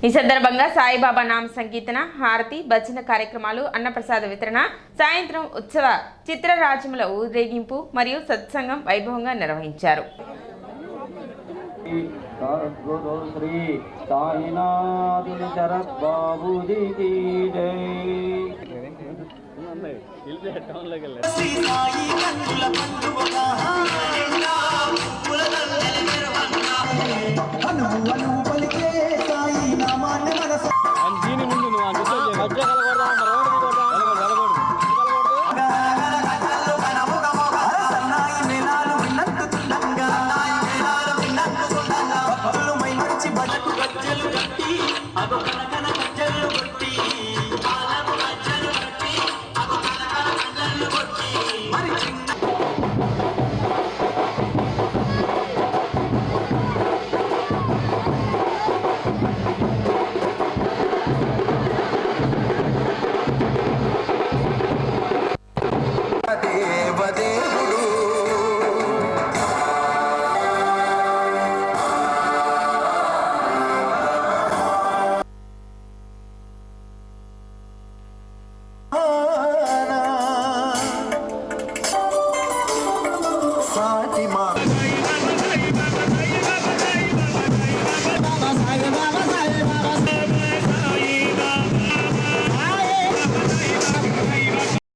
ఈ సందర్భంగా సాయిబాబా నామ సంకీర్తన, హారతి, భజన కార్యక్రమాలు, అన్నప్రసాద వితరణ, సాయంత్రం ఉత్సవ చిత్రరాజముల ఊరేగింపు మరియు సత్సంగం వైభవంగా నిర్వహించారు. శ్రీ